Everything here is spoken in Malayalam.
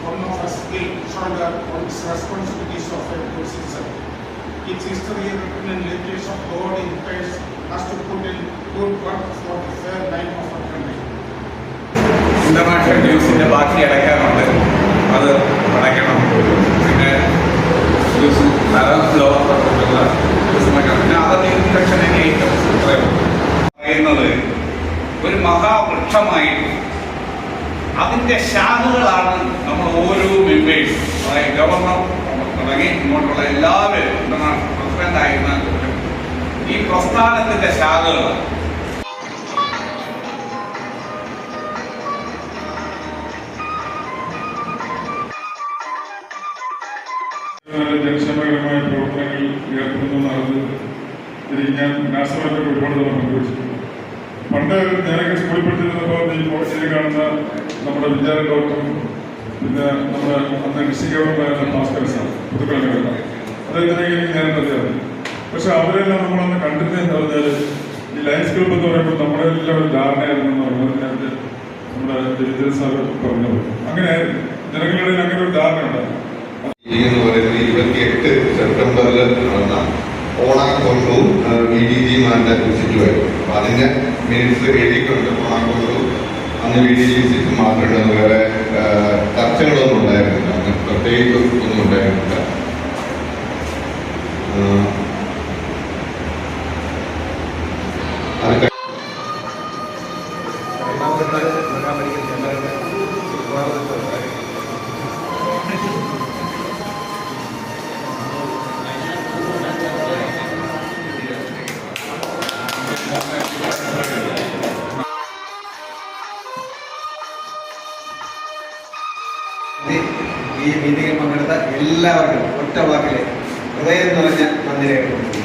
one of us will shoulder its responsibilities of a good citizen. Its history written in letters of God impels us to put in good work for the fair life of our country. International ഡ്യൂസിന്റെ ബാക്കി അടയ്ക്കാനുണ്ട്, അത് അടയ്ക്കണം. പിന്നെ പിന്നെ അതർ ഇൻഫെക്ഷൻ പറയുന്നത് ഒരു മഹാവൃക്ഷമായിട്ട് അതിൻ്റെ ശാഖകളാണ് നമ്മൾ ഓരോ മെമ്പേഴ്സ്, അതായത് ഗവർണർ തുടങ്ങി ഇങ്ങോട്ടുള്ള എല്ലാവരും ഇന്റർനാഷണൽ പ്രസിഡന്റ് ആയിരുന്ന ഈ പ്രസ്ഥാനത്തിന്റെ ശാഖകളാണ്. ജനക്ഷേമകരമായ പ്രവർത്തനങ്ങളിൽ ഏർപ്പെടുന്നതെന്ന് ഞാൻ നാസറായിട്ട് ഒരുപാട് തവണ പങ്കുവച്ചിട്ടുണ്ട്. പണ്ട് ഞാനൊക്കെ സ്കൂളിൽ പഠിച്ചിരുന്നപ്പോൾ ഈ കോളേജിൽ കാണുന്ന നമ്മുടെ വിചാര ഡോക്ടറും പിന്നെ നമ്മുടെ അന്ന് കൃഷി ഗവർണറായിരുന്ന ഭാസ്കര സാർ പുതുക്കളൊക്കെ അദ്ദേഹത്തിനെങ്കിലും ഞാനറിയാതെ. പക്ഷെ അവരെല്ലാം നമ്മളന്ന് കണ്ടിരുന്നതെന്ന് പറഞ്ഞാൽ ഈ ലയൺസ് ക്ലബ് എന്ന് പറയുമ്പോൾ നമ്മുടെ എല്ലാം ഒരു ധാരണയായിരുന്നെന്ന് പറഞ്ഞത് നേരത്തെ നമ്മുടെ രവീന്ദ്രൻ സാർ പറഞ്ഞത്. അങ്ങനെ ജനങ്ങളുടെ അങ്ങനെ ഒരു ധാരണ ഉണ്ടായിരുന്നു. 28 സെപ്റ്റംബറിൽ നടന്ന ഓണാഘോഷവും VDG-മാരുടെ വിസിറ്റുമായിരുന്നു. അപ്പം അതിൻ്റെ മിനിറ്റ്സ് എഴുതിക്കൊണ്ട് ഓണാഘോഷവും അന്ന് VDG വിസിറ്റ് മാത്രമുണ്ടെന്ന് വേറെ ചർച്ചകളൊന്നും ഉണ്ടായിരുന്നില്ല, അങ്ങനെ പ്രത്യേകിച്ച് ഒന്നും ഉണ്ടായിരുന്നില്ല. ഈ മീറ്റിംഗിൽ പങ്കെടുത്ത എല്ലാവർക്കും ഒറ്റ വാക്കിലെ ഹൃദയം നിറഞ്ഞ നന്ദി രേഖപ്പെടുത്തുന്നു.